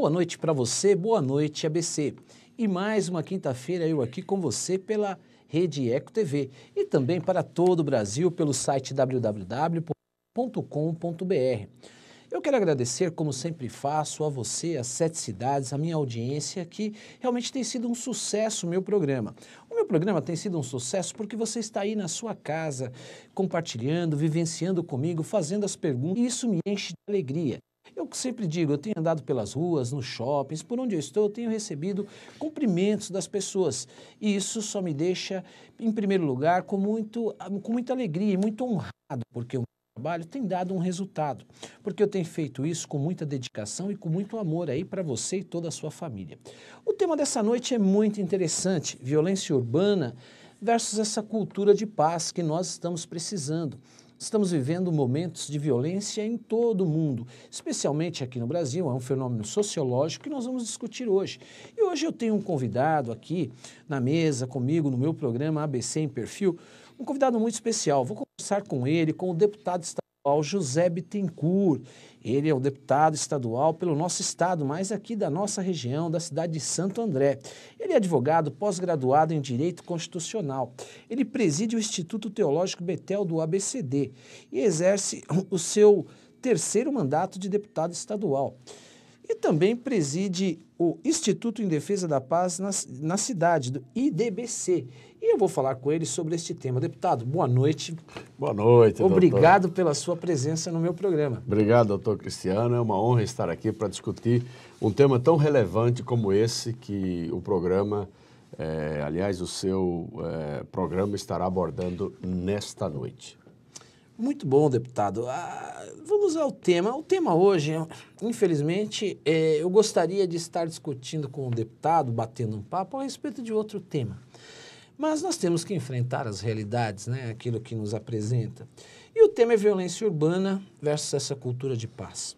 Boa noite para você, boa noite ABC. E mais uma quinta-feira eu aqui com você pela Rede Eco TV e também para todo o Brasil pelo site www.com.br. Eu quero agradecer, como sempre faço, a você, as 7 cidades, a minha audiência, que realmente tem sido um sucesso o meu programa. O meu programa tem sido um sucesso porque você está aí na sua casa, compartilhando, vivenciando comigo, fazendo as perguntas, e isso me enche de alegria. Eu sempre digo, eu tenho andado pelas ruas, nos shoppings, por onde eu estou, eu tenho recebido cumprimentos das pessoas. E isso só me deixa, em primeiro lugar, com muita alegria e muito honrado, porque o meu trabalho tem dado um resultado. Porque eu tenho feito isso com muita dedicação e com muito amor aí para você e toda a sua família. O tema dessa noite é muito interessante, violência urbana versus essa cultura de paz que nós estamos precisando. Estamos vivendo momentos de violência em todo o mundo, especialmente aqui no Brasil, é um fenômeno sociológico que nós vamos discutir hoje. E hoje eu tenho um convidado aqui na mesa comigo, no meu programa ABC em Perfil, um convidado muito especial. Vou conversar com ele, com o deputado estadual José Bittencourt. Ele é o deputado estadual pelo nosso estado, mas aqui da nossa região, da cidade de Santo André. Ele é advogado pós-graduado em Direito Constitucional. Ele preside o Instituto Teológico Bethel do ABCD e exerce o seu 3º mandato de deputado estadual. E também preside o Instituto em Defesa da Paz na cidade, do IDBC. E eu vou falar com ele sobre este tema. Deputado, boa noite. Boa noite, Obrigado doutor. Pela sua presença no meu programa. Obrigado, doutor Cristiano. É uma honra estar aqui para discutir um tema tão relevante como esse que o programa, aliás, o seu programa estará abordando nesta noite. Muito bom, deputado. Vamos ao tema. O tema hoje, infelizmente, eu gostaria de estar discutindo com o deputado, batendo um papo a respeito de outro tema. Mas nós temos que enfrentar as realidades, né? Aquilo que nos apresenta. E o tema é violência urbana versus essa cultura de paz.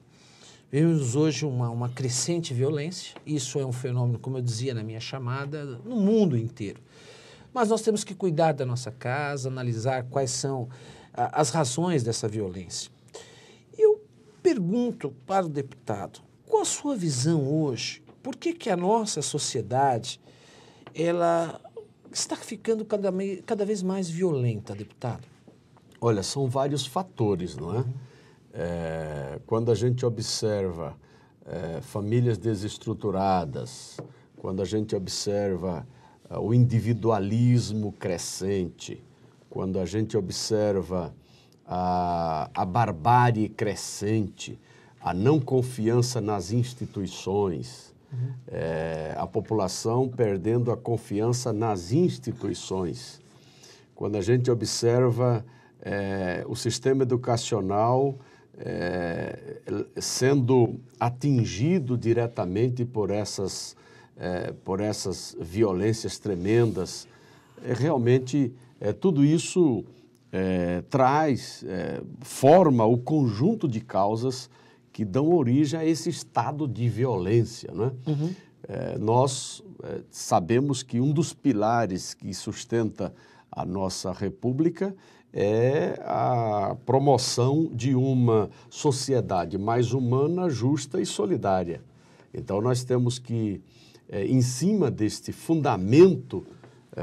Vemos hoje uma crescente violência. Isso é um fenômeno, como eu dizia na minha chamada, no mundo inteiro. Mas nós temos que cuidar da nossa casa, analisar quais são as razões dessa violência. Eu pergunto para o deputado, qual a sua visão hoje? Por que a nossa sociedade ela está ficando cada vez mais violenta, deputado? Olha, são vários fatores, não é? Quando a gente observa famílias desestruturadas, quando a gente observa o individualismo crescente, quando a gente observa a barbárie crescente, a não confiança nas instituições, a população perdendo a confiança nas instituições, quando a gente observa o sistema educacional sendo atingido diretamente por essas violências tremendas, realmente tudo isso forma o conjunto de causas que dão origem a esse estado de violência, não é? Nós sabemos que um dos pilares que sustenta a nossa república é a promoção de uma sociedade mais humana, justa e solidária. Então nós temos que, em cima deste fundamento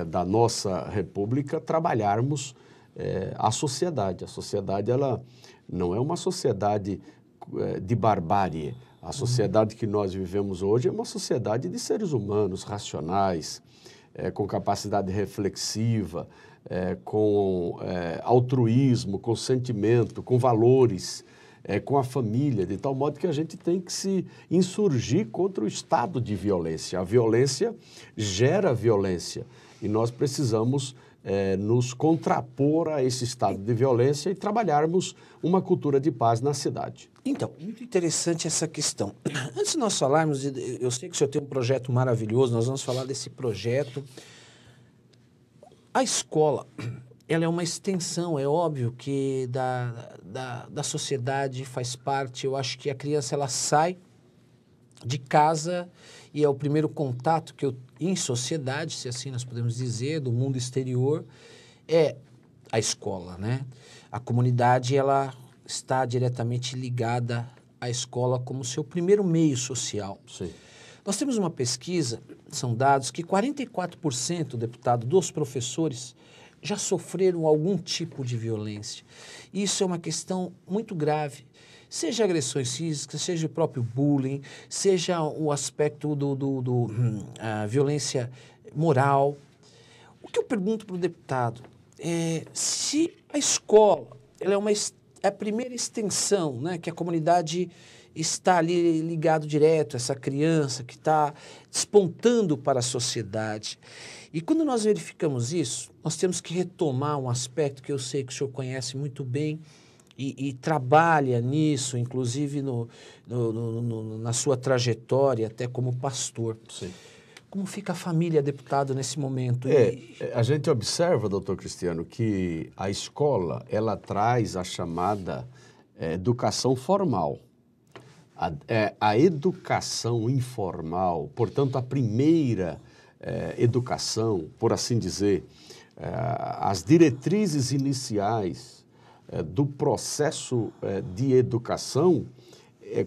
da nossa república, trabalharmos a sociedade. A sociedade ela não é uma sociedade de barbárie. A sociedade que nós vivemos hoje é uma sociedade de seres humanos racionais, com capacidade reflexiva, com altruísmo, com sentimento, com valores, com a família, de tal modo que a gente tem que se insurgir contra o estado de violência. A violência gera violência e nós precisamos nos contrapor a esse estado de violência e trabalharmos uma cultura de paz na cidade. Então, muito interessante essa questão. Antes de nós falarmos, eu sei que o senhor tem um projeto maravilhoso, nós vamos falar desse projeto. A escola, ela é uma extensão, é óbvio que da sociedade faz parte. Eu acho que a criança ela sai de casa e é o primeiro contato que eu, em sociedade, se assim nós podemos dizer, do mundo exterior, é a escola, né? A comunidade, ela está diretamente ligada a escola como seu primeiro meio social. Sim. Nós temos uma pesquisa, são dados, que 44%, deputado, dos professores já sofreram algum tipo de violência. Isso é uma questão muito grave. Seja agressões físicas, seja o próprio bullying, seja o aspecto a violência moral. O que eu pergunto para o deputado é se a escola ela é a primeira extensão, né, que a comunidade está ali ligado direto, essa criança que está despontando para a sociedade. E quando nós verificamos isso, nós temos que retomar um aspecto que eu sei que o senhor conhece muito bem e trabalha nisso, inclusive na sua trajetória até como pastor. Sim. Como fica a família, deputado, nesse momento? A gente observa, doutor Cristiano, que a escola, ela traz a chamada educação formal. A educação informal, portanto, a primeira educação, por assim dizer, as diretrizes iniciais do processo de educação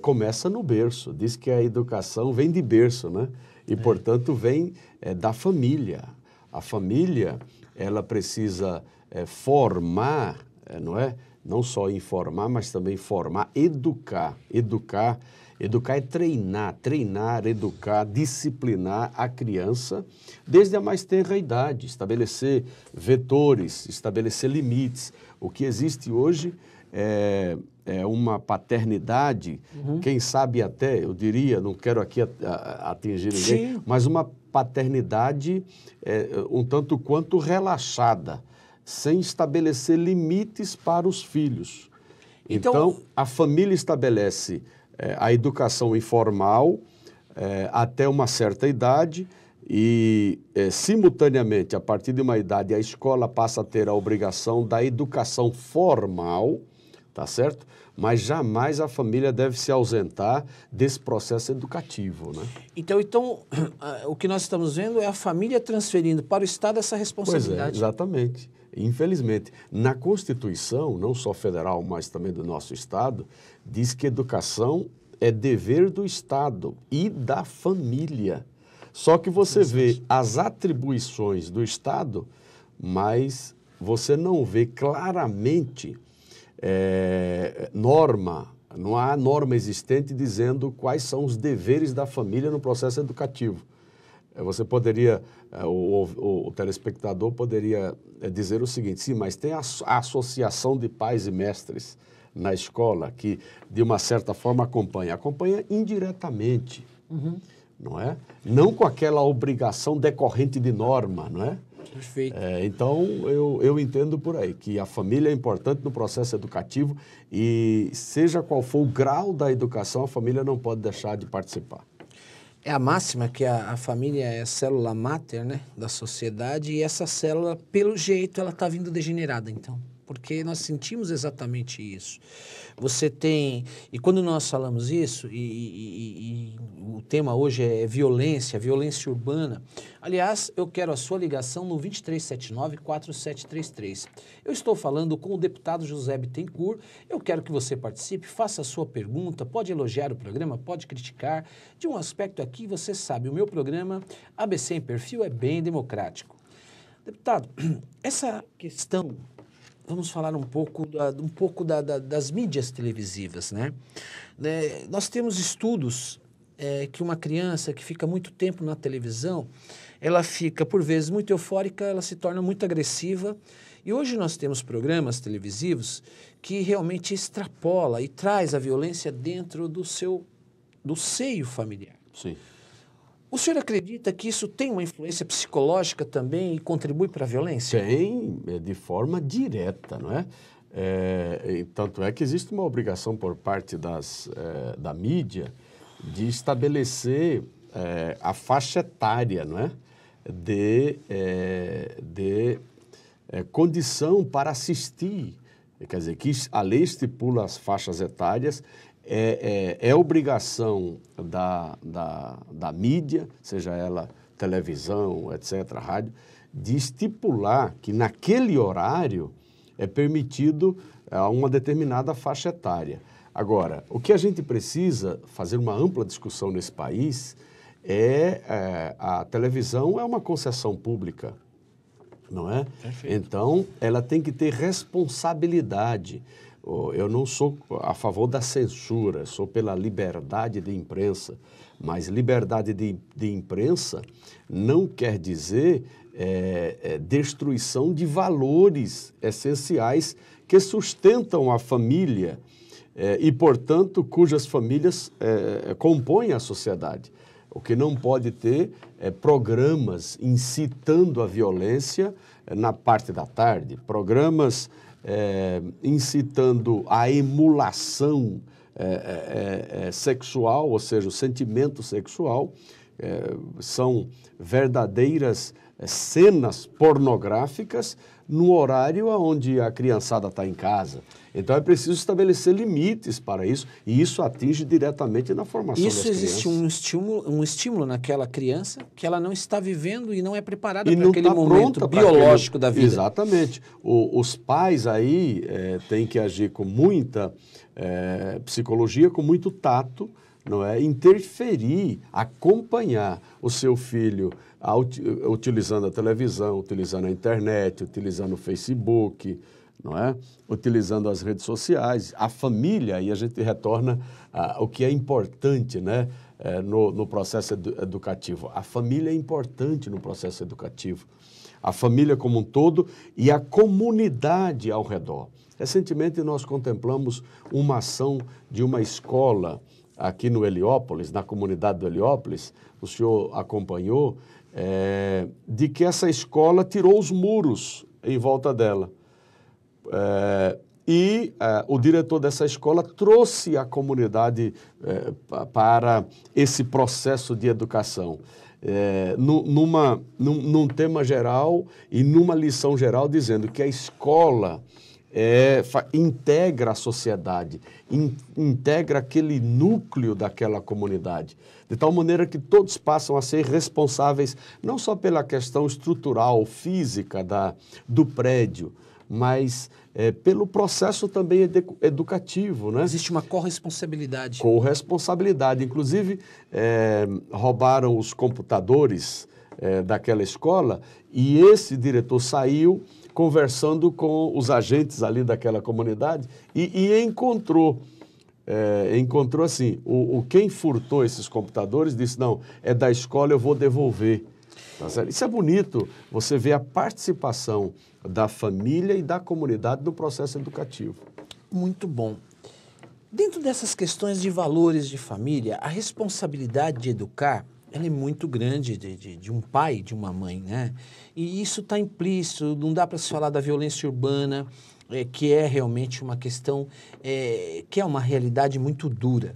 começa no berço. Diz que a educação vem de berço, né? E, portanto, vem da família. A família, ela precisa formar, não é? Não só informar, mas também formar, educar. Educar é treinar, educar, disciplinar a criança desde a mais tenra idade, estabelecer vetores, estabelecer limites. O que existe hoje é uma paternidade, quem sabe até, eu diria, não quero aqui atingir ninguém, Sim. mas uma paternidade um tanto quanto relaxada, sem estabelecer limites para os filhos. Então a família estabelece a educação informal até uma certa idade e, simultaneamente, a partir de uma idade, a escola passa a ter a obrigação da educação formal, tá certo? Mas jamais a família deve se ausentar desse processo educativo, né? Então, o que nós estamos vendo é a família transferindo para o Estado essa responsabilidade. Pois é, exatamente. Infelizmente, na Constituição, não só federal, mas também do nosso Estado, diz que educação é dever do Estado e da família. Só que você vê as atribuições do Estado, mas você não vê claramente não há norma existente dizendo quais são os deveres da família no processo educativo. Você poderia, o telespectador poderia dizer o seguinte: sim, mas tem a associação de pais e mestres na escola que, de uma certa forma, acompanha indiretamente, não é? Não com aquela obrigação decorrente de norma, não é? Perfeito. Então, eu entendo por aí que a família é importante no processo educativo e, seja qual for o grau da educação, a família não pode deixar de participar. É a máxima que a família é a célula máter, né, da sociedade, e essa célula, pelo jeito, ela está vindo degenerada, então. Porque nós sentimos exatamente isso. Você tem... E quando nós falamos isso, e o tema hoje é violência urbana. Aliás, eu quero a sua ligação no 2379-4733. Eu estou falando com o deputado José Bittencourt. Eu quero que você participe, faça a sua pergunta, pode elogiar o programa, pode criticar. De um aspecto aqui, você sabe, o meu programa ABC em Perfil é bem democrático. Deputado, essa questão... Vamos falar um pouco das mídias televisivas, né? Nós temos estudos que uma criança que fica muito tempo na televisão, ela fica, por vezes, muito eufórica, ela se torna muito agressiva. E hoje nós temos programas televisivos que realmente extrapola e traz a violência dentro do seio familiar. Sim. O senhor acredita que isso tem uma influência psicológica também e contribui para a violência? Tem, de forma direta, não é? Tanto é que existe uma obrigação por parte da mídia de estabelecer a faixa etária, não é? de condição para assistir. Quer dizer, que a lei estipula as faixas etárias. É obrigação da mídia, seja ela televisão, etc., rádio, de estipular que naquele horário é permitido uma determinada faixa etária. Agora, o que a gente precisa fazer uma ampla discussão nesse país a televisão é uma concessão pública, não é? Perfeito. Então, ela tem que ter responsabilidade. Eu não sou a favor da censura, sou pela liberdade de imprensa, mas liberdade de imprensa não quer dizer destruição de valores essenciais que sustentam a família e, portanto, cujas famílias compõem a sociedade. O que não pode ter é programas incitando a violência na parte da tarde, programas incitando a emulação sexual, ou seja, o sentimento sexual, são verdadeiras cenas pornográficas no horário onde a criançada está em casa. Então é preciso estabelecer limites para isso, e isso atinge diretamente na formação das crianças. Isso existe um estímulo naquela criança que ela não está vivendo e não é preparada para aquele momento biológico da vida. Exatamente. Os pais aí têm que agir com muita psicologia, com muito tato, não é? Interferir, acompanhar o seu filho utilizando a televisão, utilizando a internet, utilizando o Facebook, não é? Utilizando as redes sociais, a família, e a gente retorna o que é importante, né? No processo educativo. A família é importante no processo educativo. A família como um todo e a comunidade ao redor. Recentemente nós contemplamos uma ação de uma escola aqui no Heliópolis, na comunidade do Heliópolis, o senhor acompanhou, de que essa escola tirou os muros em volta dela. O diretor dessa escola trouxe a comunidade para esse processo de educação. Num tema geral e numa lição geral, dizendo que a escola integra a sociedade, integra aquele núcleo daquela comunidade, de tal maneira que todos passam a ser responsáveis não só pela questão estrutural, física do prédio, mas pelo processo também educativo, né? Existe uma corresponsabilidade. Corresponsabilidade. Inclusive, roubaram os computadores daquela escola e esse diretor saiu conversando com os agentes ali daquela comunidade e encontrou assim, quem furtou esses computadores disse, não, é da escola, eu vou devolver. Tá certo? Isso é bonito, você vê a participação da família e da comunidade no processo educativo. Muito bom. Dentro dessas questões de valores de família, a responsabilidade de educar, ela é muito grande de um pai, de uma mãe, né? E isso está implícito, não dá para se falar da violência urbana, que é realmente uma questão, que é uma realidade muito dura.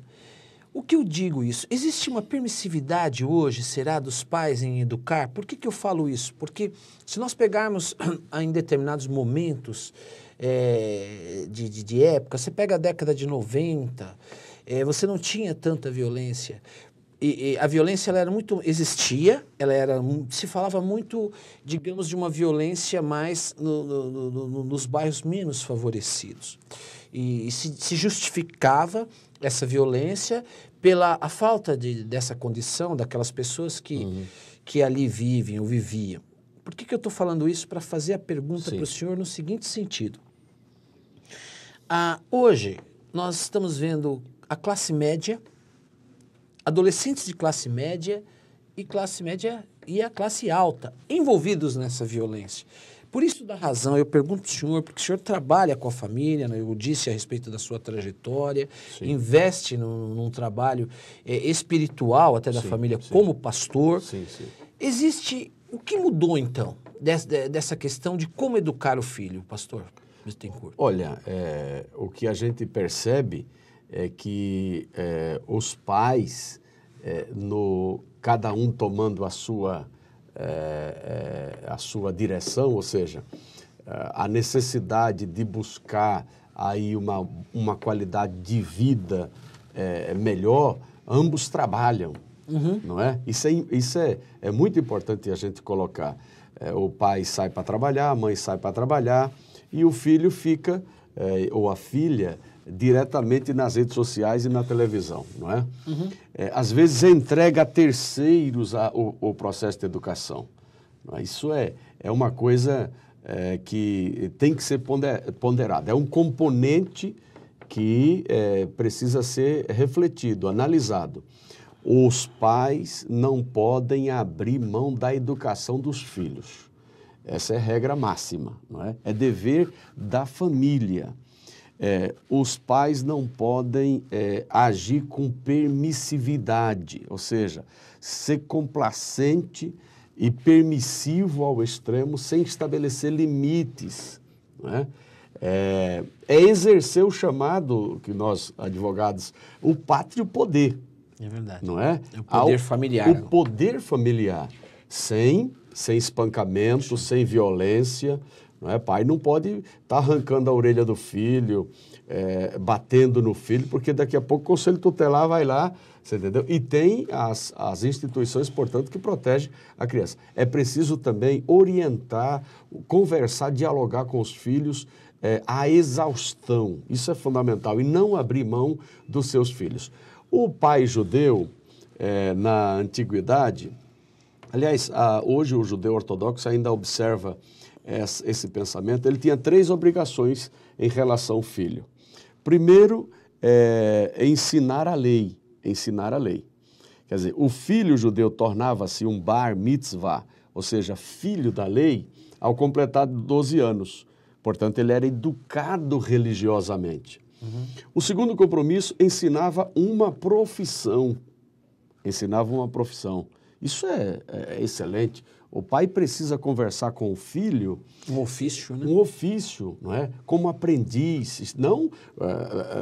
O que eu digo isso? Existe uma permissividade hoje, será, dos pais em educar? Por que eu falo isso? Porque se nós pegarmos em determinados momentos de época, você pega a década de 90, você não tinha tanta violência. E a violência ela era muito, existia, se falava muito, digamos, de uma violência mais nos bairros menos favorecidos. E se justificava essa violência pela a falta dessa condição daquelas pessoas que ali vivem ou viviam. Por que eu estou falando isso? Para fazer a pergunta para o senhor no seguinte sentido. Hoje, nós estamos vendo a classe média, adolescentes de classe média e a classe alta envolvidos nessa violência. Por isso da razão, eu pergunto ao senhor, porque o senhor trabalha com a família, né? Eu disse a respeito da sua trajetória, investe num trabalho espiritual até da família como pastor. Existe, o que mudou então dessa questão de como educar o filho, pastor Bittencourt? Olha, o que a gente percebe é que os pais, cada um tomando a sua direção, ou seja, a necessidade de buscar aí uma qualidade de vida melhor, ambos trabalham, não é? Isso é muito importante a gente colocar. O pai sai para trabalhar, a mãe sai para trabalhar e o filho fica, ou a filha, diretamente nas redes sociais e na televisão, não é? Às vezes entrega a terceiros o processo de educação. Não é? Isso é uma coisa que tem que ser ponderada. É um componente que precisa ser refletido, analisado. Os pais não podem abrir mão da educação dos filhos. Essa é a regra máxima, não é? É dever da família. Os pais não podem agir com permissividade, ou seja, ser complacente e permissivo ao extremo sem estabelecer limites, não é? É exercer o chamado que nós, advogados, o pátrio poder. É verdade. Não é? É o poder familiar. O poder familiar, sem espancamento, sem violência. Não é? Pai não pode estar arrancando a orelha do filho, batendo no filho, porque daqui a pouco o Conselho Tutelar vai lá, você entendeu? E tem as instituições, portanto, que protegem a criança. É preciso também orientar, conversar, dialogar com os filhos a exaustão. Isso é fundamental. E não abrir mão dos seus filhos. O pai judeu, na antiguidade, aliás, hoje o judeu ortodoxo ainda observa esse pensamento, ele tinha 3 obrigações em relação ao filho. Primeiro, ensinar a lei. Ensinar a lei. Quer dizer, o filho judeu tornava-se um bar mitzvah, ou seja, filho da lei, ao completar 12 anos. Portanto, ele era educado religiosamente. O segundo compromisso, ensinava uma profissão. Ensinava uma profissão. Isso é excelente. O pai precisa conversar com o filho... Um ofício, né? Um ofício, não é? Como aprendiz, não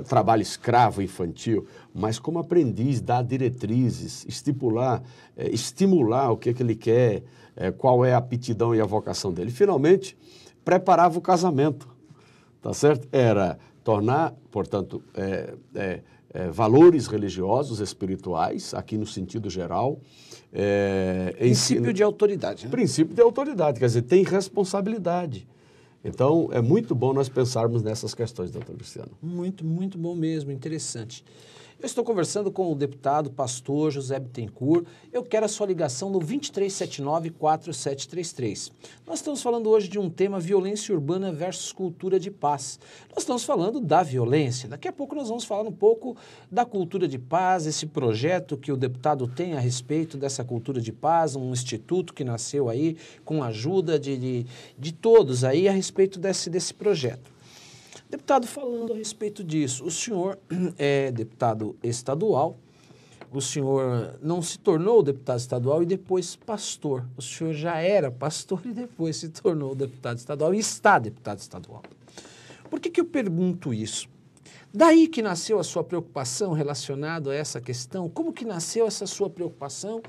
trabalho escravo infantil, mas como aprendiz, dar diretrizes, estimular o que ele quer, qual é a aptidão e a vocação dele. Finalmente, preparava o casamento, tá certo? Era tornar, portanto, valores religiosos, espirituais, aqui no sentido geral. Princípio de autoridade. Né? Princípio de autoridade, quer dizer, tem responsabilidade. Então, é muito bom nós pensarmos nessas questões, doutor Luciano. Muito, muito bom mesmo, interessante. Eu estou conversando com o deputado pastor José Bittencourt. Eu quero a sua ligação no 2379-4733. Nós estamos falando hoje de um tema violência urbana versus cultura de paz. Nós estamos falando da violência. Daqui a pouco nós vamos falar um pouco da cultura de paz, esse projeto que o deputado tem a respeito dessa cultura de paz, um instituto que nasceu aí com a ajuda de todos aí a respeito desse projeto. Deputado, falando a respeito disso, o senhor é deputado estadual, o senhor não se tornou deputado estadual e depois pastor. O senhor já era pastor e depois se tornou deputado estadual e está deputado estadual. Por que eu pergunto isso? Daí que nasceu a sua preocupação relacionada a essa questão? Como que nasceu essa sua preocupação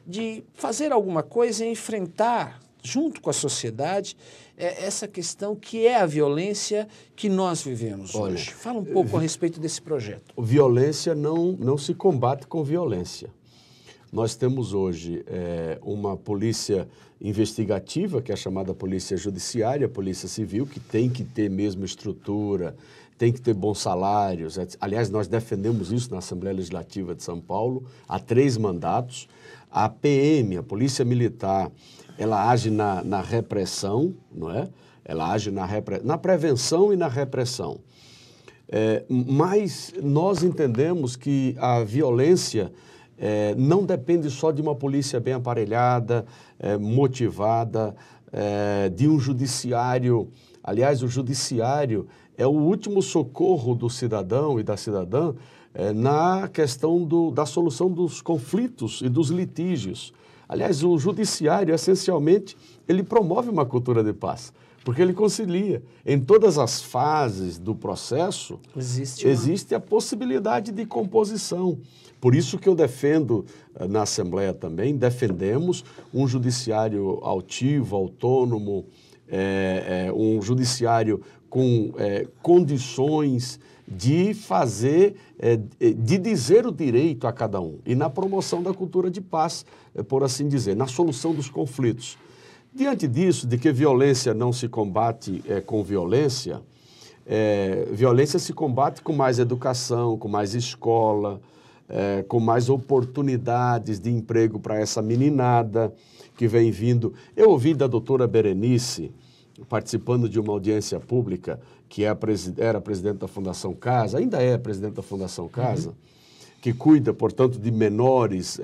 de fazer alguma coisa e enfrentar, junto com a sociedade, essa questão que é a violência que nós vivemos hoje? Fala um pouco a respeito desse projeto. Violência não se combate com violência. Nós temos hoje uma polícia investigativa, que é a chamada polícia judiciária, polícia civil, que tem que ter mesmo estrutura, tem que ter bons salários. Aliás, nós defendemos isso na Assembleia Legislativa de São Paulo há 3 mandatos. A PM, a Polícia Militar, ela age na repressão, não é? Ela age na prevenção e na repressão. Mas nós entendemos que a violência não depende só de uma polícia bem aparelhada, motivada, de um judiciário. Aliás, o judiciário é o último socorro do cidadão e da cidadã na questão da solução dos conflitos e dos litígios. Aliás, o judiciário, essencialmente, ele promove uma cultura de paz, porque ele concilia. Em todas as fases do processo, existe a possibilidade de composição. Por isso que eu defendo, na Assembleia também, defendemos um judiciário altivo, autônomo, um judiciário com condições de fazer, de dizer o direito a cada um e na promoção da cultura de paz, por assim dizer, na solução dos conflitos. Diante disso, de que violência não se combate com violência, violência se combate com mais educação, com mais escola, com mais oportunidades de emprego para essa meninada que vem vindo. Eu ouvi da doutora Berenice, participando de uma audiência pública, que era presidente da Fundação Casa, ainda é presidente da Fundação Casa, que cuida, portanto, de menores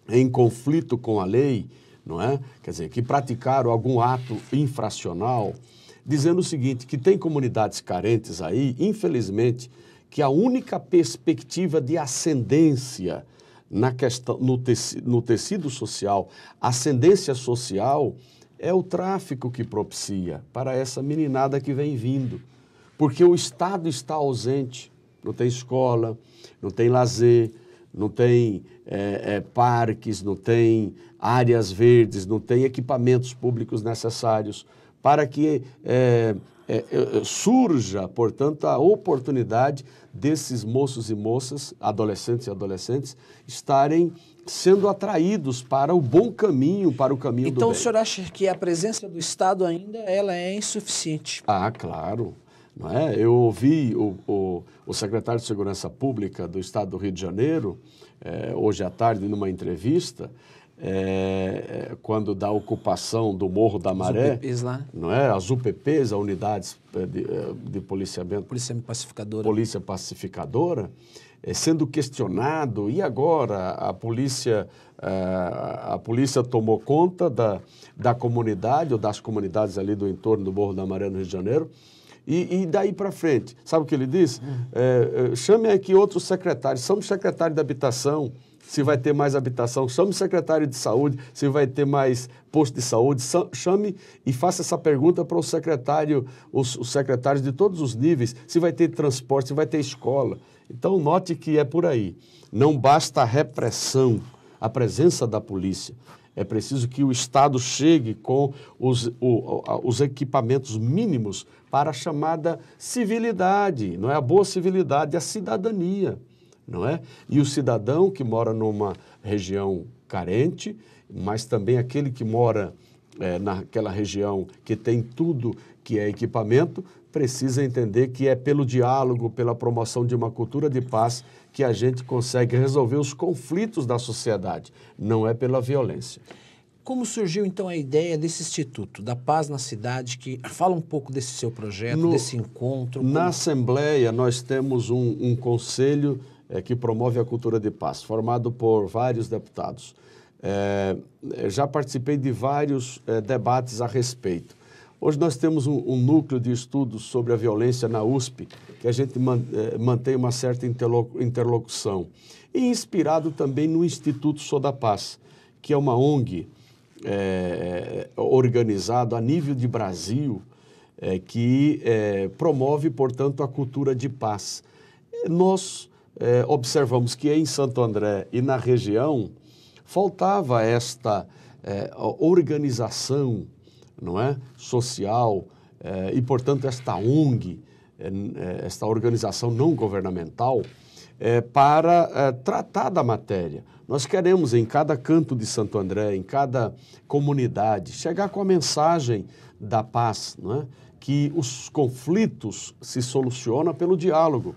em conflito com a lei, não é? Quer dizer, que praticaram algum ato infracional, dizendo o seguinte, que tem comunidades carentes aí, infelizmente, que a única perspectiva de ascendência na questão, no tecido social, ascendência social, é o tráfico que propicia para essa meninada que vem vindo. Porque o Estado está ausente, não tem escola, não tem lazer, não tem parques, não tem áreas verdes, não tem equipamentos públicos necessários para que surja, portanto, a oportunidade desses moços e moças, adolescentes e adolescentes, estarem sendo atraídos para o bom caminho, para o caminho do bem. Então, o senhor acha que a presença do Estado ainda ela é insuficiente? Ah, claro. Não é? Eu ouvi o secretário de Segurança Pública do Estado do Rio de Janeiro, hoje à tarde, numa entrevista, quando da ocupação do Morro da Maré, UPPs lá. Não é? As UPPs, as unidades de policiamento, polícia pacificadora, sendo questionado, e agora a polícia tomou conta da comunidade, ou das comunidades ali do entorno do Morro da Maré, no Rio de Janeiro, e daí para frente, sabe o que ele disse? Chame aqui outros secretários, chame o secretário da Habitação, se vai ter mais habitação, chame o secretário de Saúde, se vai ter mais posto de saúde, chame e faça essa pergunta para os secretários de todos os níveis, se vai ter transporte, se vai ter escola. Então, note que é por aí. Não basta a repressão, a presença da polícia. É preciso que o Estado chegue com os equipamentos mínimos para a chamada civilidade, não é? A boa civilidade, a cidadania, não é? E o cidadão que mora numa região carente, mas também aquele que mora naquela região que tem tudo que é equipamento, precisa entender que é pelo diálogo, pela promoção de uma cultura de paz que a gente consegue resolver os conflitos da sociedade, não é pela violência. Como surgiu, então, a ideia desse Instituto da Paz na Cidade, que fala um pouco desse seu projeto, desse encontro? Na Assembleia, nós temos um conselho que promove a cultura de paz, formado por vários deputados. Já participei de vários debates a respeito. Hoje nós temos um núcleo de estudos sobre a violência na USP, que a gente mantém uma certa interlocução. E inspirado também no Instituto Sou da Paz, que é uma ONG organizada a nível de Brasil, que promove, portanto, a cultura de paz. Nós observamos que em Santo André e na região faltava esta organização, não é? Social, e, portanto, esta ONG, esta organização não governamental, para tratar da matéria. Nós queremos, em cada canto de Santo André, em cada comunidade, chegar com a mensagem da paz, não é? Que os conflitos se solucionam pelo diálogo.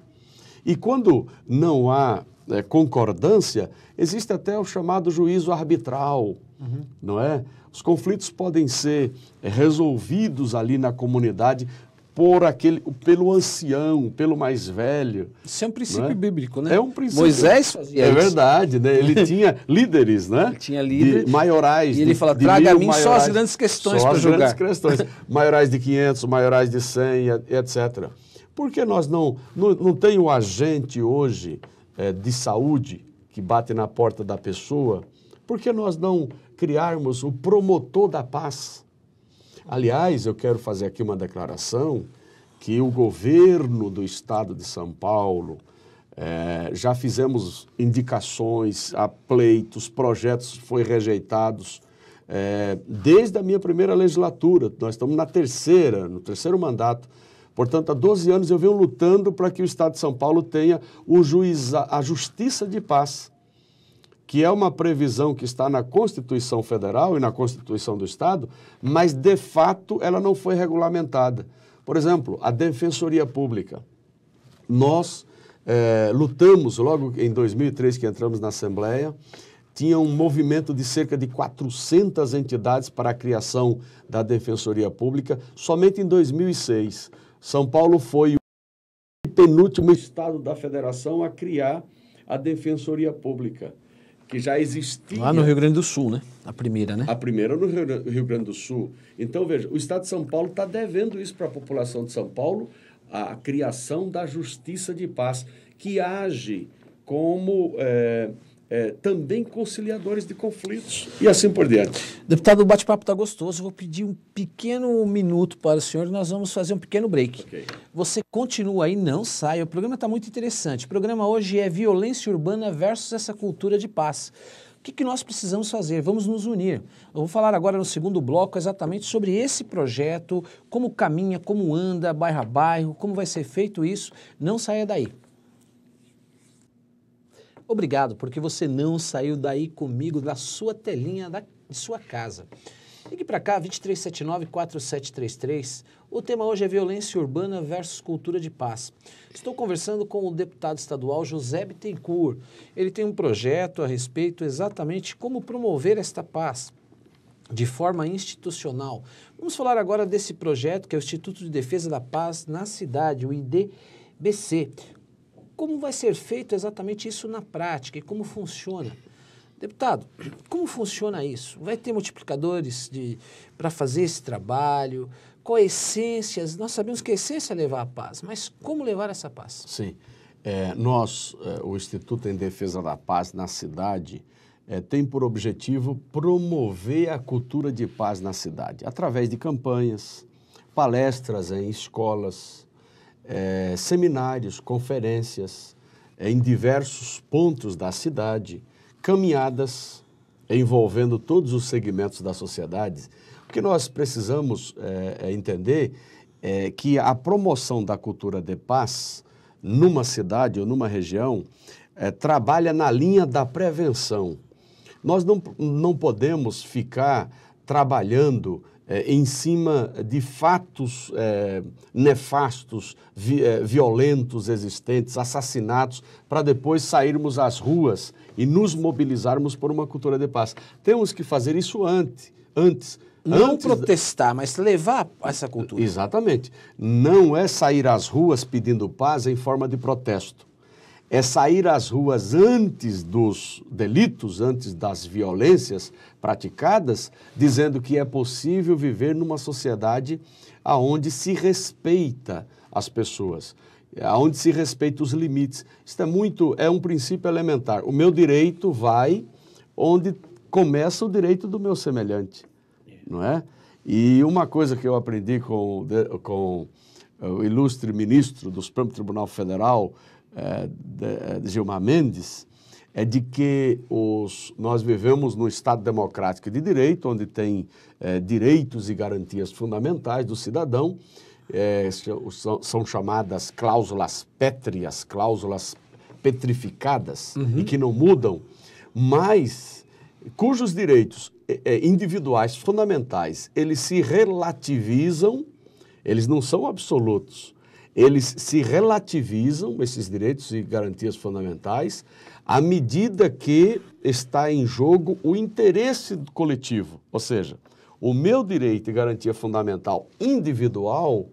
E quando não há concordância, existe até o chamado juízo arbitral, não é? Os conflitos podem ser resolvidos ali na comunidade pelo ancião, pelo mais velho. Isso é um princípio bíblico, né? É um princípio. Moisés fazia isso. É verdade, né? Ele tinha líderes, né? Ele tinha líderes. Maiorais. E ele fala, traga a mim só as grandes questões para julgar. Só as grandes questões. Maiorais de 500, maiorais de 100, etc. Por que nós não tem o agente hoje de saúde que bate na porta da pessoa? Por que nós não criarmos o promotor da paz? Aliás, eu quero fazer aqui uma declaração que o governo do estado de São Paulo, já fizemos indicações a pleitos, projetos foram rejeitados, desde a minha primeira legislatura. Nós estamos no terceiro mandato. Portanto, há 12 anos eu venho lutando para que o estado de São Paulo tenha a justiça de paz, que é uma previsão que está na Constituição Federal e na Constituição do Estado, mas, de fato, ela não foi regulamentada. Por exemplo, a Defensoria Pública. Nós lutamos, logo em 2003 que entramos na Assembleia, tinha um movimento de cerca de 400 entidades para a criação da Defensoria Pública. Somente em 2006, São Paulo foi o penúltimo estado da federação a criar a Defensoria Pública, que já existia... Lá no Rio Grande do Sul, né? A primeira, né? A primeira no Rio Grande do Sul. Então, veja, o estado de São Paulo está devendo isso para a população de São Paulo, a criação da Justiça de Paz, que age como... também conciliadores de conflitos e assim por diante. Deputado, o bate-papo está gostoso. Vou pedir um pequeno minuto para o senhor e nós vamos fazer um pequeno break. Okay. Você continua aí, não saia. O programa está muito interessante. O programa hoje é Violência Urbana versus essa cultura de paz. O que nós precisamos fazer? Vamos nos unir. Eu vou falar agora no segundo bloco exatamente sobre esse projeto, como caminha, como anda, bairro a bairro, como vai ser feito isso. Não saia daí. Obrigado, porque você não saiu daí comigo, da sua telinha de sua casa. Ligue para cá, 2379-4733. O tema hoje é violência urbana versus cultura de paz. Estou conversando com o deputado estadual José Bittencourt. Ele tem um projeto a respeito exatamente como promover esta paz de forma institucional. Vamos falar agora desse projeto, que é o Instituto de Defesa da Paz na Cidade, o IDBC. Como vai ser feito exatamente isso na prática e como funciona? Deputado, como funciona isso? Vai ter multiplicadores para fazer esse trabalho? Qual a essência? Nós sabemos que a essência é levar a paz, mas como levar essa paz? Sim. O Instituto em Defesa da Paz na cidade tem por objetivo promover a cultura de paz na cidade, através de campanhas, palestras em escolas, seminários, conferências em diversos pontos da cidade, caminhadas envolvendo todos os segmentos da sociedade. O que nós precisamos entender é que a promoção da cultura de paz numa cidade ou numa região trabalha na linha da prevenção. Nós não podemos ficar trabalhando em cima de fatos nefastos, violentos existentes, assassinatos, para depois sairmos às ruas e nos mobilizarmos por uma cultura de paz. Temos que fazer isso antes. Não protestar, mas levar essa cultura. Exatamente. Não é sair às ruas pedindo paz em forma de protesto. É sair às ruas antes dos delitos, antes das violências praticadas, dizendo que é possível viver numa sociedade onde se respeita as pessoas, onde se respeita os limites. Isso é um princípio elementar. O meu direito vai onde começa o direito do meu semelhante, não é? E uma coisa que eu aprendi com o ilustre ministro do Supremo Tribunal Federal, de Gilmar Mendes, é de que nós vivemos num Estado democrático de direito, onde tem direitos e garantias fundamentais do cidadão, são chamadas cláusulas pétreas, cláusulas petrificadas, e que não mudam, mas cujos direitos individuais fundamentais, eles se relativizam, eles não são absolutos. Eles se relativizam, esses direitos e garantias fundamentais, à medida que está em jogo o interesse coletivo. Ou seja, o meu direito e garantia fundamental individual,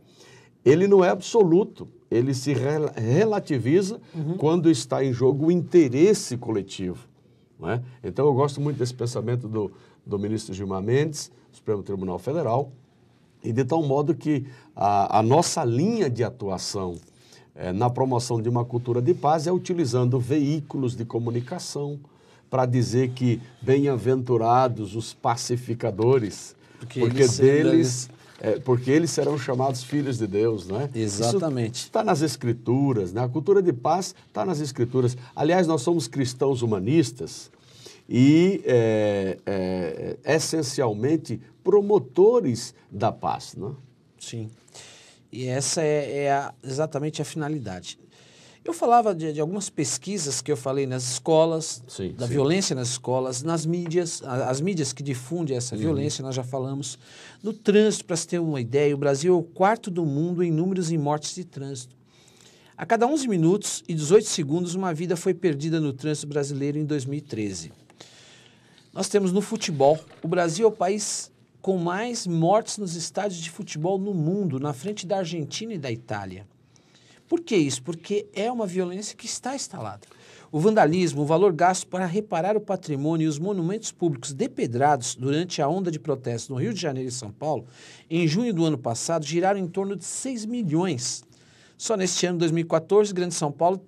ele não é absoluto, ele se relativiza quando está em jogo o interesse coletivo. Não é? Então, eu gosto muito desse pensamento do ministro Gilmar Mendes, do Supremo Tribunal Federal, e de tal modo que a nossa linha de atuação na promoção de uma cultura de paz é utilizando veículos de comunicação para dizer que bem-aventurados os pacificadores, porque eles serão chamados filhos de Deus, não é? Exatamente. Isso está nas Escrituras, né? A cultura de paz está nas Escrituras. Aliás, nós somos cristãos humanistas e, essencialmente, promotores da paz, né? Sim. E essa exatamente a finalidade. Eu falava de algumas pesquisas que eu falei nas escolas, Sim, da sim. violência nas escolas, nas mídias, as mídias que difundem essa violência, nós já falamos. No trânsito, para se ter uma ideia, o Brasil é o quarto do mundo em números em mortes de trânsito. A cada 11 minutos e 18 segundos, uma vida foi perdida no trânsito brasileiro em 2013. Nós temos no futebol, o Brasil é o país com mais mortes nos estádios de futebol no mundo, na frente da Argentina e da Itália. Por que isso? Porque é uma violência que está instalada. O vandalismo, o valor gasto para reparar o patrimônio e os monumentos públicos depedrados durante a onda de protestos no Rio de Janeiro e São Paulo, em junho do ano passado, giraram em torno de 6 milhões. Só neste ano, 2014, Grande São Paulo,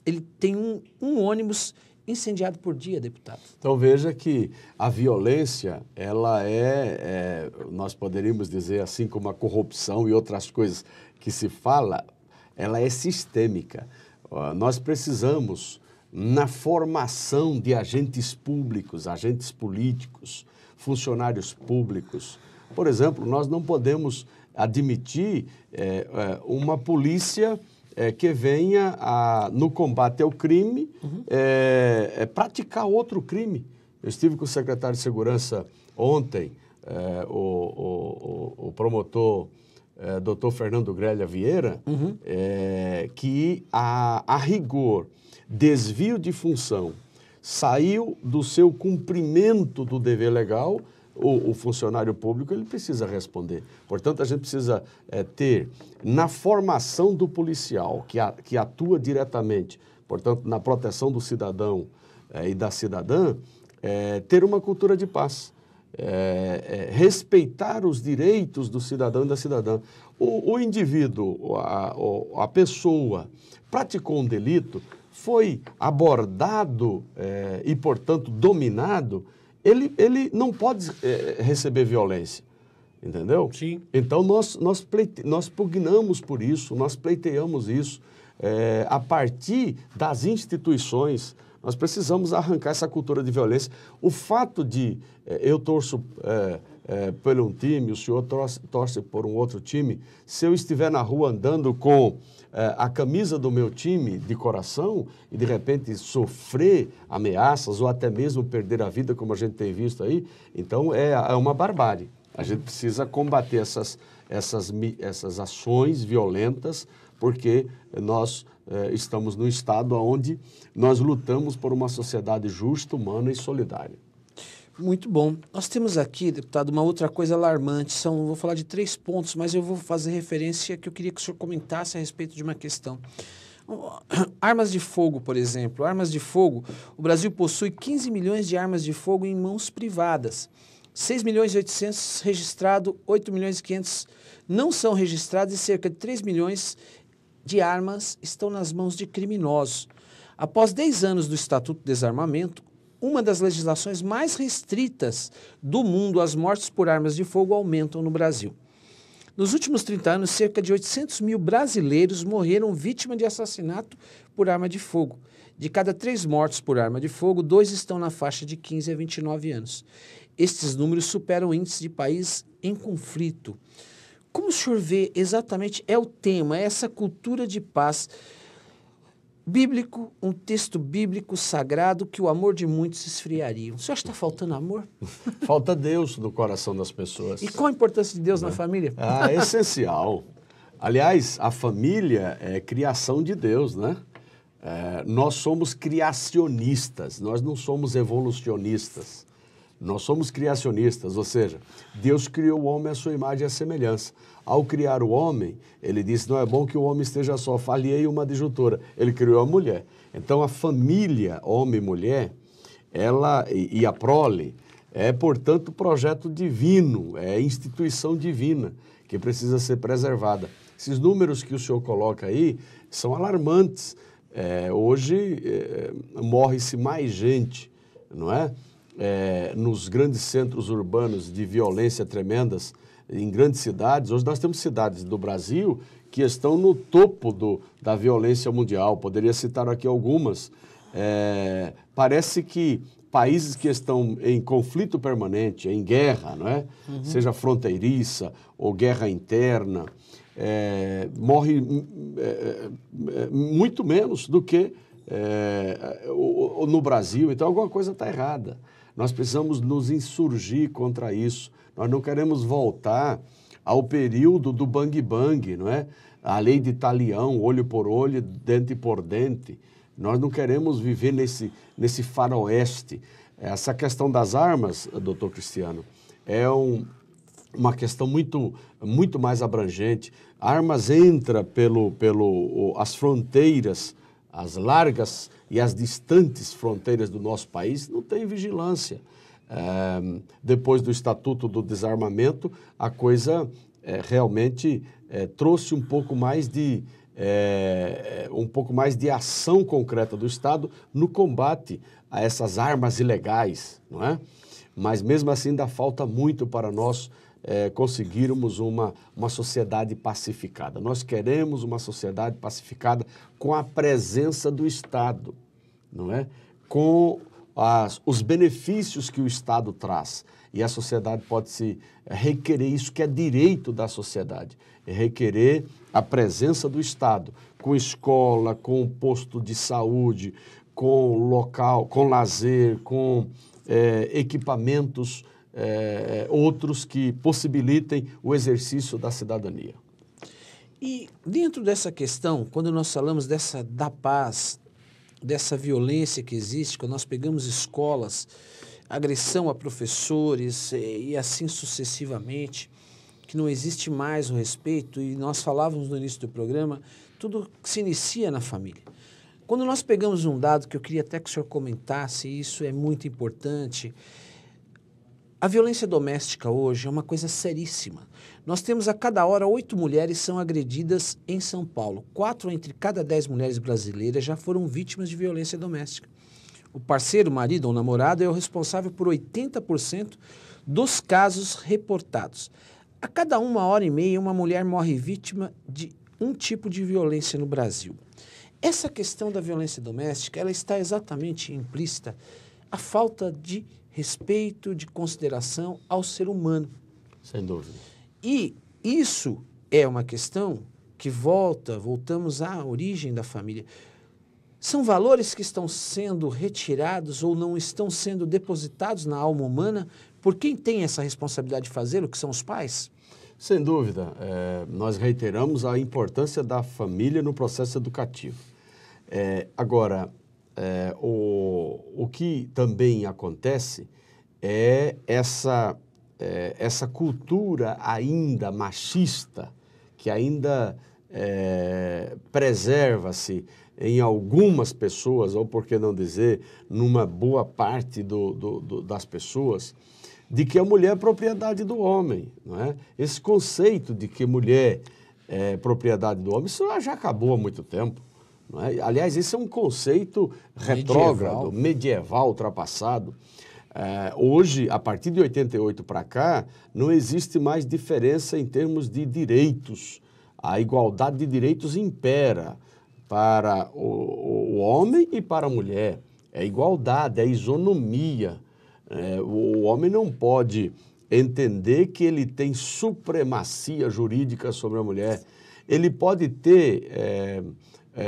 ele tem um ônibus incendiado por dia, deputado. Então veja que a violência, ela nós poderíamos dizer assim como a corrupção e outras coisas que se fala, ela é sistêmica. Nós precisamos, na formação de agentes públicos, agentes políticos, funcionários públicos, por exemplo, nós não podemos admitir uma polícia que venha no combate ao crime praticar outro crime. Eu estive com o secretário de Segurança ontem, o promotor Dr. Fernando Grelha Vieira, que a rigor, desvio de função, saiu do seu cumprimento do dever legal, o funcionário público ele precisa responder. Portanto, a gente precisa ter, na formação do policial, que atua diretamente, portanto, na proteção do cidadão e da cidadã, ter uma cultura de paz. Respeitar os direitos do cidadão e da cidadã. O indivíduo, a pessoa, praticou um delito, foi abordado e, portanto, dominado, ele não pode receber violência, entendeu? Sim. Então, nós pugnamos por isso, nós pleiteamos isso a partir das instituições. Nós precisamos arrancar essa cultura de violência. O fato de eu torço por um time, o senhor torce por um outro time, se eu estiver na rua andando com a camisa do meu time de coração e de repente sofrer ameaças ou até mesmo perder a vida, como a gente tem visto aí, então é uma barbárie. A gente precisa combater essas ações violentas, porque nós estamos num estado onde nós lutamos por uma sociedade justa, humana e solidária. Muito bom. Nós temos aqui, deputado, uma outra coisa alarmante. Vou falar de 3 pontos, mas eu vou fazer referência que eu queria que o senhor comentasse a respeito de uma questão. Armas de fogo, por exemplo. Armas de fogo, o Brasil possui 15 milhões de armas de fogo em mãos privadas. 6 milhões e 800 registrados, 8 milhões e 500 não são registrados e cerca de 3 milhões de armas estão nas mãos de criminosos. Após 10 anos do Estatuto do Desarmamento, uma das legislações mais restritas do mundo, as mortes por armas de fogo aumentam no Brasil. Nos últimos 30 anos, cerca de 800 mil brasileiros morreram vítima de assassinato por arma de fogo. De cada 3 mortos por arma de fogo, 2 estão na faixa de 15 a 29 anos. Estes números superam o índice de país em conflito. Como o senhor vê exatamente, é o tema, é essa cultura de paz bíblico, um texto bíblico sagrado que o amor de muitos esfriaria. O senhor acha que está faltando amor? Falta Deus no coração das pessoas. E qual a importância de Deus na família? É essencial. Aliás, a família é criação de Deus, né? Nós somos criacionistas, nós não somos evolucionistas. Nós somos criacionistas, ou seja, Deus criou o homem à sua imagem e à semelhança. Ao criar o homem, ele disse, não é bom que o homem esteja só, falhei uma adjuntora. Ele criou a mulher. Então, a família, homem e mulher, e a prole, portanto, projeto divino, é instituição divina, que precisa ser preservada. Esses números que o senhor coloca aí são alarmantes. Hoje, morre-se mais gente, não é? Nos grandes centros urbanos de violência tremendas, em grandes cidades. Hoje nós temos cidades do Brasil que estão no topo da violência mundial. Poderia citar aqui algumas. Parece que países que estão em conflito permanente, em guerra, não é? Seja fronteiriça ou guerra interna, morre muito menos do que no Brasil. Então, alguma coisa está errada. Nós precisamos nos insurgir contra isso. Nós não queremos voltar ao período do bang-bang, não é? A lei de talião, olho por olho, dente por dente. Nós não queremos viver nesse faroeste. Essa questão das armas, doutor Cristiano, é uma questão muito mais abrangente. Armas entra as fronteiras, as largas e as distantes fronteiras do nosso país, não tem vigilância. Depois do Estatuto do Desarmamento, a coisa realmente trouxe um pouco mais de ação concreta do Estado no combate a essas armas ilegais, não é? Mas mesmo assim ainda falta muito para nós conseguirmos uma sociedade pacificada. Nós queremos uma sociedade pacificada com a presença do Estado, não é? Com os benefícios que o Estado traz. E a sociedade pode se requerer isso, que é direito da sociedade, requerer a presença do Estado, com escola, com posto de saúde, com local, com lazer, com equipamentos outros que possibilitem o exercício da cidadania. E dentro dessa questão, quando nós falamos da paz, dessa violência que existe, quando nós pegamos escolas, agressão a professores e assim sucessivamente, que não existe mais o respeito, e nós falávamos no início do programa, tudo se inicia na família. Quando nós pegamos um dado que eu queria até que o senhor comentasse, e isso é muito importante, a violência doméstica hoje é uma coisa seríssima. Nós temos a cada hora 8 mulheres são agredidas em São Paulo. 4 entre cada 10 mulheres brasileiras já foram vítimas de violência doméstica. O parceiro, o marido ou namorado é o responsável por 80% dos casos reportados. A cada 1h30, uma mulher morre vítima de um tipo de violência no Brasil. Essa questão da violência doméstica, ela está exatamente implícita a falta de respeito, de consideração ao ser humano. Sem dúvida. E isso é uma questão que voltamos à origem da família. São valores que estão sendo retirados ou não estão sendo depositados na alma humana por quem tem essa responsabilidade de fazê-lo, que são os pais? Sem dúvida. Nós reiteramos a importância da família no processo educativo. Agora, o que também acontece é essa cultura ainda machista, que ainda preserva-se em algumas pessoas, ou por que não dizer, numa boa parte das pessoas, de que a mulher é propriedade do homem, não é? Esse conceito de que mulher é propriedade do homem, isso já acabou há muito tempo. Não é? Aliás, esse é um conceito retrógrado, medieval, ultrapassado. Hoje, a partir de 88 para cá, não existe mais diferença em termos de direitos. A igualdade de direitos impera para o homem e para a mulher. É igualdade, é isonomia. O homem não pode entender que ele tem supremacia jurídica sobre a mulher. Ele pode ter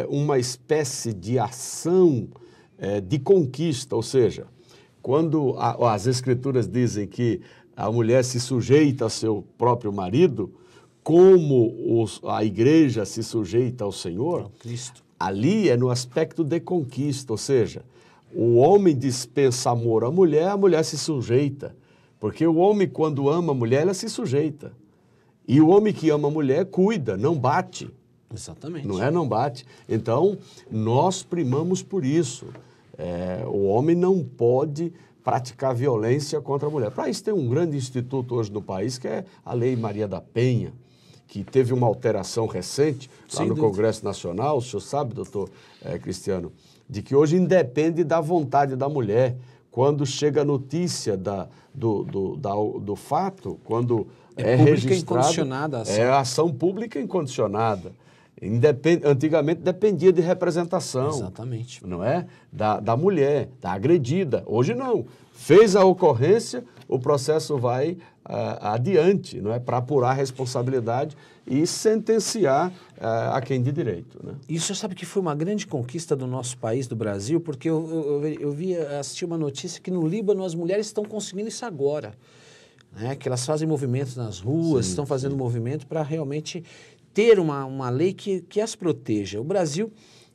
uma espécie de ação de conquista, ou seja, quando as escrituras dizem que a mulher se sujeita ao seu próprio marido, como a igreja se sujeita ao Senhor, Cristo. Ali é no aspecto de conquista, ou seja, o homem dispensa amor à mulher, a mulher se sujeita. Porque o homem, quando ama a mulher, ela se sujeita. E o homem que ama a mulher, cuida, não bate. Exatamente. Não bate. Então, nós primamos por isso. O homem não pode praticar violência contra a mulher. Para isso tem um grande instituto hoje no país, que é a Lei Maria da Penha, que teve uma alteração recente lá no Congresso Nacional. O senhor sabe, doutor Cristiano, de que hoje independe da vontade da mulher. Quando chega a notícia do fato, quando é registrado, incondicionada a ação. É ação pública incondicionada. Antigamente dependia de representação. Exatamente. Não é? Da mulher, da agredida. Hoje não. Fez a ocorrência, o processo vai adiante, não é? Para apurar a responsabilidade e sentenciar a quem de direito. Né? Isso você sabe que foi uma grande conquista do nosso país, do Brasil, porque eu assisti uma notícia que no Líbano as mulheres estão conseguindo isso agora. Né? Que elas fazem movimentos nas ruas, estão fazendo movimento para realmente ter uma lei que as proteja. O Brasil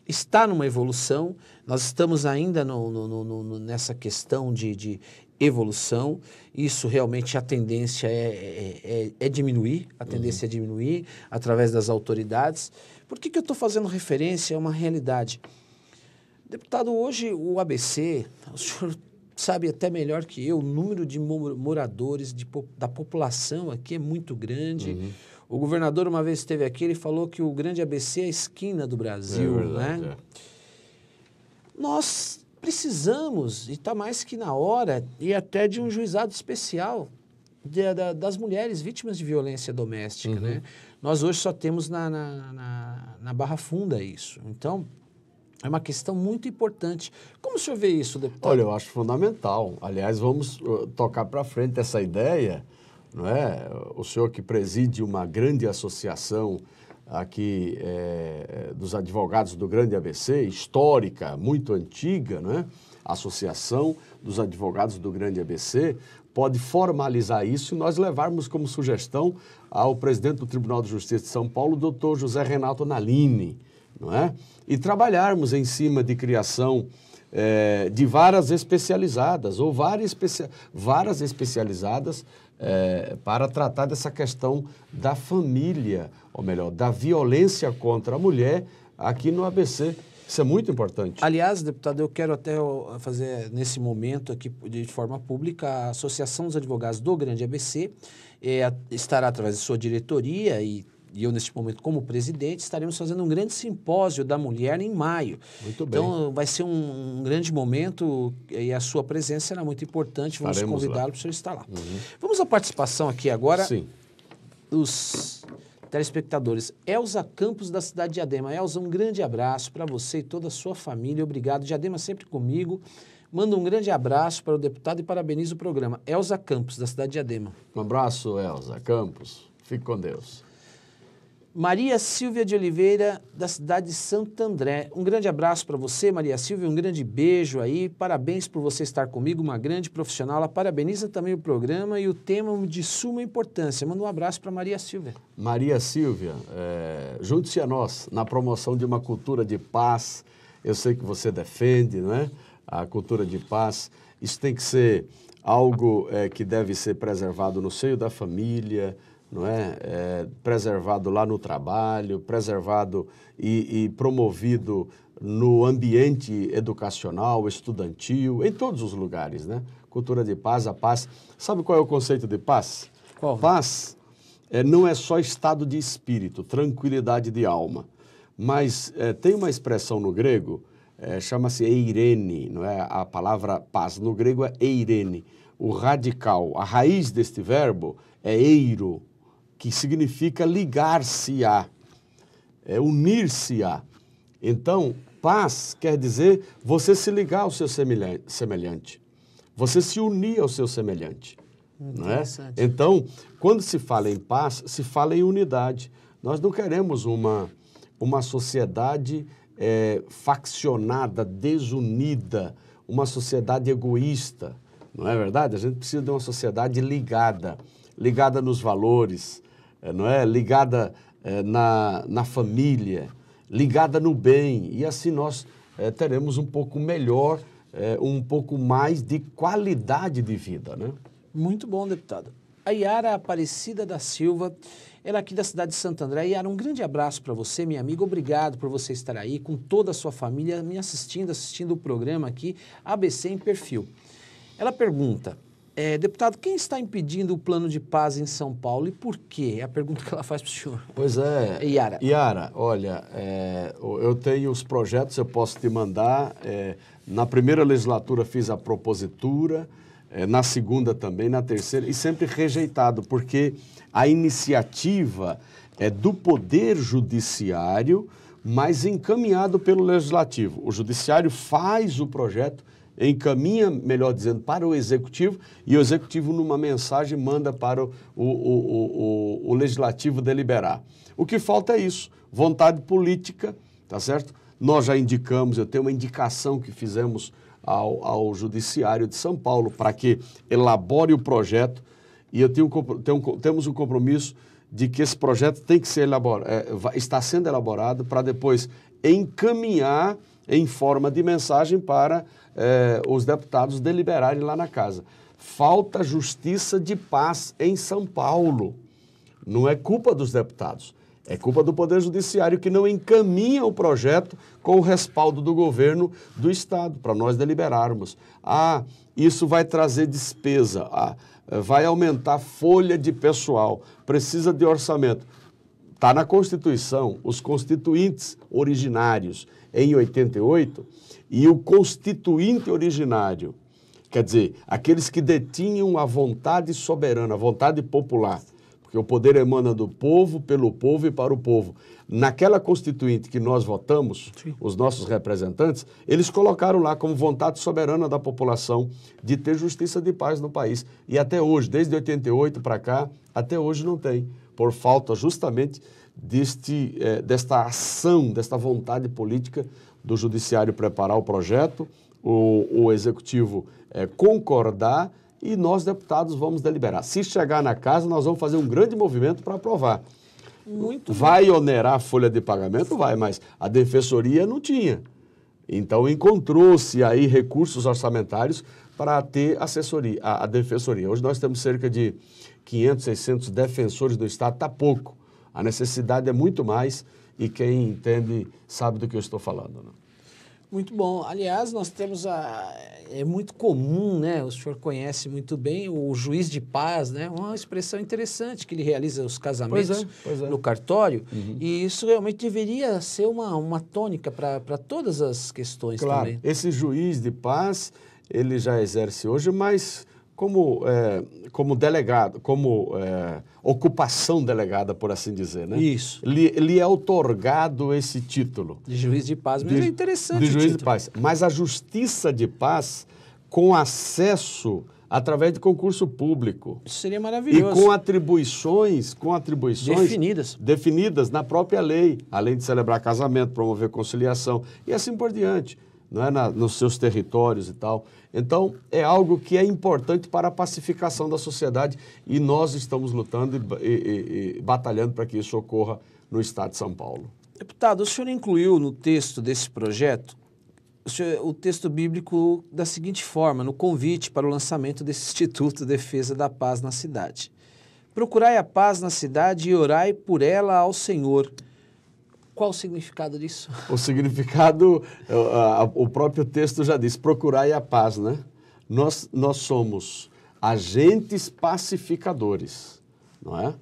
está numa evolução, nós estamos ainda nessa questão de evolução, isso realmente a tendência é diminuir, a tendência é diminuir através das autoridades. Por que eu estou fazendo referência a uma realidade? Deputado, hoje o ABC, o senhor sabe até melhor que eu, o número de moradores da população aqui é muito grande. O governador uma vez esteve aqui, ele falou que o grande ABC é a esquina do Brasil, verdade, né? Nós precisamos, e está mais que na hora, e até de um juizado especial das mulheres vítimas de violência doméstica, né? Nós hoje só temos na Barra Funda isso. Então, é uma questão muito importante. Como o senhor vê isso, deputado? Olha, eu acho fundamental. Aliás, vamos tocar para frente essa ideia, não é? O senhor que preside uma grande associação aqui dos advogados do Grande ABC, histórica, muito antiga, não é? Associação dos Advogados do Grande ABC, pode formalizar isso e nós levarmos como sugestão ao presidente do Tribunal de Justiça de São Paulo, doutor José Renato Nalini, não é? E trabalharmos em cima de criação de varas especializadas, ou varas especializadas para tratar dessa questão da família, ou melhor, da violência contra a mulher aqui no ABC. Isso é muito importante. Aliás, deputado, eu quero até fazer nesse momento aqui de forma pública a Associação dos Advogados do Grande ABC estará através de sua diretoria e eu, neste momento, como presidente, estaremos fazendo um grande simpósio da mulher em maio. Muito bem. Então, vai ser um grande momento e a sua presença será muito importante. Vamos convidá-lo para o senhor estar lá. Vamos à participação aqui agora. Sim. Dos telespectadores. Elza Campos, da cidade de Diadema. Elza, um grande abraço para você e toda a sua família. Obrigado. Diadema sempre comigo. Manda um grande abraço para o deputado e parabeniza o programa. Elza Campos, da cidade de Diadema. Um abraço, Elza Campos. Fique com Deus. Maria Silvia de Oliveira, da cidade de Santo André. Um grande abraço para você, Maria Silvia, um grande beijo aí. Parabéns por você estar comigo, uma grande profissional. Ela parabeniza também o programa e o tema de suma importância. Manda um abraço para Maria Silvia. Maria Silvia, junte-se a nós na promoção de uma cultura de paz. Eu sei que você defende, não é? A cultura de paz. Isso tem que ser algo que deve ser preservado no seio da família, não é? Preservado lá no trabalho, preservado e promovido no ambiente educacional, estudantil, em todos os lugares, né? Cultura de paz, a paz. Sabe qual é o conceito de paz? Qual? Paz não é só estado de espírito, tranquilidade de alma, mas tem uma expressão no grego, chama-se eirene, não é? A palavra paz no grego é eirene. O radical, a raiz deste verbo é eiro, que significa ligar-se-a, unir-se-a. Então, paz quer dizer você se ligar ao seu semelhante, você se unir ao seu semelhante. Não é? Então, quando se fala em paz, se fala em unidade. Nós não queremos uma sociedade faccionada, desunida, uma sociedade egoísta. Não é verdade? A gente precisa de uma sociedade ligada nos valores, não é? Ligada na família, ligada no bem. E assim nós teremos um pouco melhor, um pouco mais de qualidade de vida, né? Muito bom, deputado. A Yara Aparecida da Silva, ela é aqui da cidade de Santo André. Yara, um grande abraço para você, minha amiga. Obrigado por você estar aí com toda a sua família, me assistindo o programa aqui, ABC em Perfil. Ela pergunta, deputado, quem está impedindo o plano de paz em São Paulo e por quê? É a pergunta que ela faz para o senhor. Pois é. Yara. Yara, olha, eu tenho os projetos, eu posso te mandar. Na primeira legislatura fiz a propositura, na segunda também, na terceira, e sempre rejeitado, porque a iniciativa é do Poder Judiciário, mas encaminhado pelo Legislativo. O Judiciário faz o projeto, encaminha, melhor dizendo, para o Executivo, e o Executivo, numa mensagem, manda para o Legislativo deliberar. O que falta é isso, vontade política, tá certo? Nós já indicamos, eu tenho uma indicação que fizemos ao Judiciário de São Paulo para que elabore o projeto, e temos um compromisso de que esse projeto tem que ser está sendo elaborado para depois encaminhar em forma de mensagem para os deputados deliberarem lá na casa. Falta justiça de paz em São Paulo. Não é culpa dos deputados, é culpa do Poder Judiciário que não encaminha o projeto com o respaldo do governo do Estado, para nós deliberarmos. Isso vai trazer despesa, vai aumentar a folha de pessoal, precisa de orçamento. Está na Constituição, os constituintes originários em 88 e o constituinte originário, quer dizer, aqueles que detinham a vontade soberana, a vontade popular, porque o poder emana do povo, pelo povo e para o povo. Naquela constituinte que nós votamos, sim, os nossos representantes, eles colocaram lá como vontade soberana da população de ter justiça de paz no país. E até hoje, desde 88 para cá, até hoje não tem, por falta justamente desta ação, desta vontade política do Judiciário preparar o projeto, o Executivo concordar, e nós, deputados, vamos deliberar. Se chegar na casa, nós vamos fazer um grande movimento para aprovar. Muito vai onerar a folha de pagamento? Vai, mas a Defensoria não tinha. Então, encontrou-se aí recursos orçamentários para ter assessoria, a Defensoria. Hoje nós temos cerca de 500, 600 defensores do Estado, está pouco. A necessidade é muito mais e quem entende sabe do que eu estou falando, né? Muito bom. Aliás, nós temos é muito comum, né? O senhor conhece muito bem o juiz de paz, né? Uma expressão interessante que ele realiza os casamentos no cartório. Uhum. E isso realmente deveria ser uma tônica para todas as questões, claro, também. Esse juiz de paz, ele já exerce hoje, mas como delegado, como ocupação delegada, por assim dizer, né? Isso. Lhe é outorgado esse título. De juiz de paz, mas é interessante. De juiz de paz. Mas a justiça de paz com acesso através de concurso público. Isso seria maravilhoso. E com atribuições definidas na própria lei, além de celebrar casamento, promover conciliação e assim por diante, não é? Nos seus territórios e tal. Então, é algo que é importante para a pacificação da sociedade e nós estamos lutando e batalhando para que isso ocorra no Estado de São Paulo. Deputado, o senhor incluiu no texto desse projeto o texto bíblico da seguinte forma, no convite para o lançamento desse Instituto de Defesa da Paz na cidade. Procurai a paz na cidade e orai por ela ao Senhor. Qual o significado disso? O significado, o próprio texto já diz, procurai a paz, né? Nós somos agentes pacificadores, não é?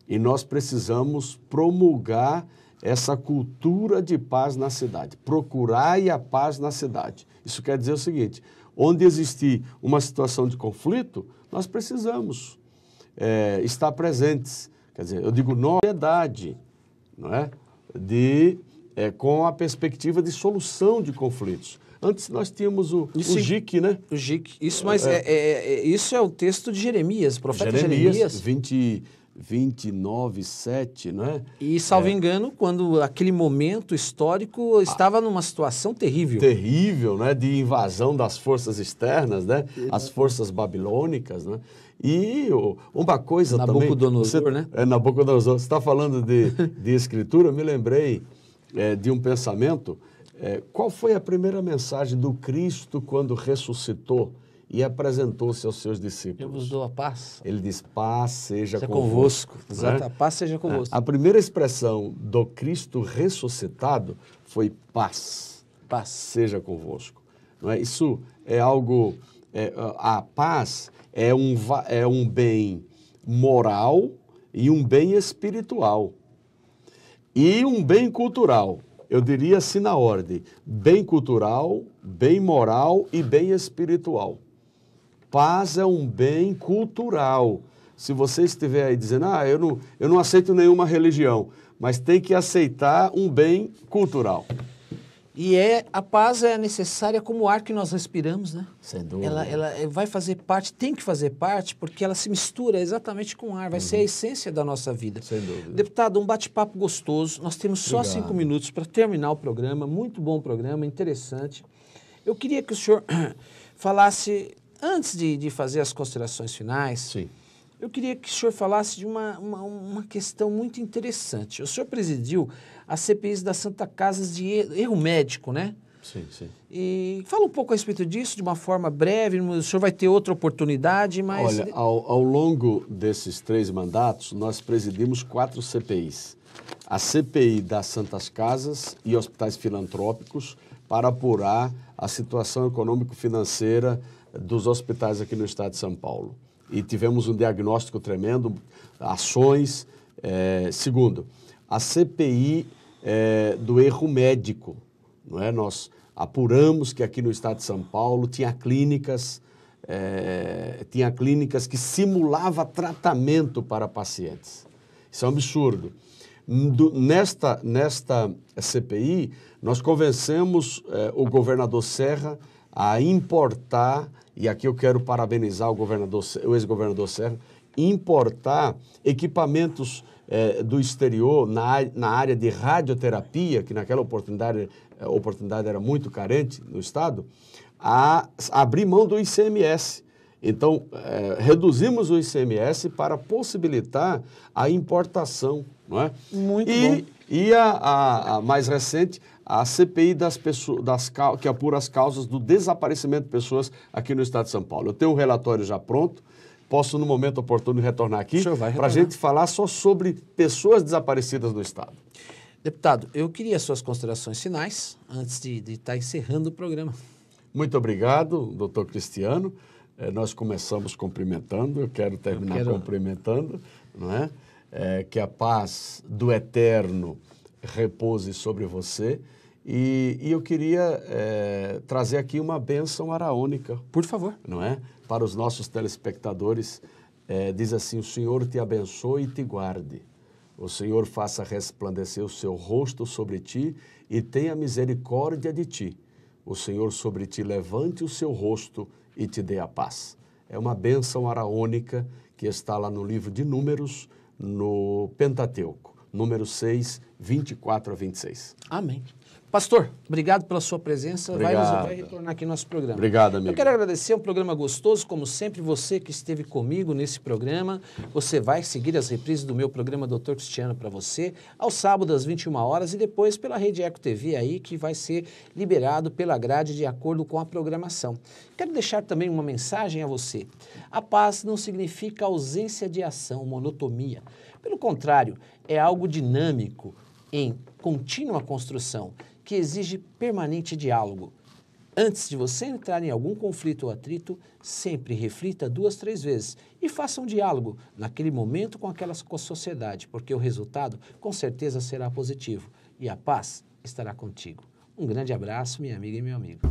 E nós precisamos promulgar essa cultura de paz na cidade. Procurai a paz na cidade. Isso quer dizer o seguinte, onde existir uma situação de conflito, nós precisamos estar presentes. Quer dizer, eu digo novidade, não é? Com a perspectiva de solução de conflitos. Antes nós tínhamos o JIC, né? O JIC. Isso, mas isso é o texto de Jeremias, profeta Jeremias. 29:7, não é? E, salvo engano, quando aquele momento histórico estava numa situação terrível. Terrível, né? De invasão das forças externas, né? As forças babilônicas, né? E uma coisa Nabucodonosor, também... né? Nabucodonosor. Você está falando de escritura, eu me lembrei de um pensamento. Qual foi a primeira mensagem do Cristo quando ressuscitou e apresentou-se aos seus discípulos? Eu vos dou a paz. Ele diz, paz seja convosco. Exato, né? A paz seja convosco. A primeira expressão do Cristo ressuscitado foi paz. Paz seja convosco. Não é? Isso é algo... a paz é um bem moral e um bem espiritual. E um bem cultural. Eu diria assim na ordem, bem cultural, bem moral e bem espiritual. paz é um bem cultural. Se você estiver aí dizendo, eu não aceito nenhuma religião, mas tem que aceitar um bem cultural. E a paz é necessária como o ar que nós respiramos, né? Sem dúvida. Ela vai fazer parte, tem que fazer parte, porque ela se mistura exatamente com o ar, vai ser a essência da nossa vida. Sem dúvida. Deputado, um bate-papo gostoso, nós temos só Obrigado. 5 minutos para terminar o programa, muito bom programa, interessante. Eu queria que o senhor falasse, antes de fazer as considerações finais, Sim. eu queria que o senhor falasse de uma questão muito interessante. O senhor presidiu as CPIs das Santa Casas de erro médico, né? Sim, sim. E fala um pouco a respeito disso, de uma forma breve, o senhor vai ter outra oportunidade, mas... Olha, ao longo desses 3 mandatos, nós presidimos 4 CPIs. A CPI das Santas Casas e Hospitais Filantrópicos para apurar a situação econômico-financeira dos hospitais aqui no estado de São Paulo. E tivemos um diagnóstico tremendo, ações. Segundo, a CPI do erro médico, não é? Nós apuramos que aqui no estado de São Paulo tinha clínicas que simulavam tratamento para pacientes. Isso é um absurdo. Nesta CPI, nós convencemos o governador Serra a importar, e aqui eu quero parabenizar o ex-governador Serra, importar equipamentos do exterior na área de radioterapia, que naquela oportunidade era muito carente no estado, a abrir mão do ICMS. Então, reduzimos o ICMS para possibilitar a importação, não é? Muito bom. E a mais recente, a CPI que apura as causas do desaparecimento de pessoas aqui no estado de São Paulo. Eu tenho um relatório já pronto, posso, no momento oportuno, retornar aqui para a gente falar só sobre pessoas desaparecidas no estado. Deputado, eu queria suas considerações finais, antes de estar encerrando o programa. Muito obrigado, doutor Cristiano. Nós começamos cumprimentando, eu quero terminar cumprimentando, não é? Que a paz do eterno repouse sobre você. E eu queria trazer aqui uma bênção araônica. Por favor. Não é? Para os nossos telespectadores, diz assim: o Senhor te abençoe e te guarde. O Senhor faça resplandecer o seu rosto sobre ti e tenha misericórdia de ti. O Senhor sobre ti levante o seu rosto e te dê a paz. É uma bênção araônica que está lá no livro de Números, no Pentateuco, número 6, 24 a 26. Amém. Pastor, obrigado pela sua presença. Obrigado. Vai retornar aqui no nosso programa. Obrigado, amigo. Eu quero agradecer, é um programa gostoso, como sempre, você que esteve comigo nesse programa. Você vai seguir as reprises do meu programa Dr. Cristiano para você, aos sábados às 21 horas e depois pela Rede Eco TV aí, que vai ser liberado pela grade de acordo com a programação. Quero deixar também uma mensagem a você. A paz não significa ausência de ação, monotonia. Pelo contrário, é algo dinâmico, em contínua construção, que exige permanente diálogo. Antes de você entrar em algum conflito ou atrito, sempre reflita 2, 3 vezes e faça um diálogo naquele momento com a sociedade, porque o resultado com certeza será positivo e a paz estará contigo. Um grande abraço, minha amiga e meu amigo.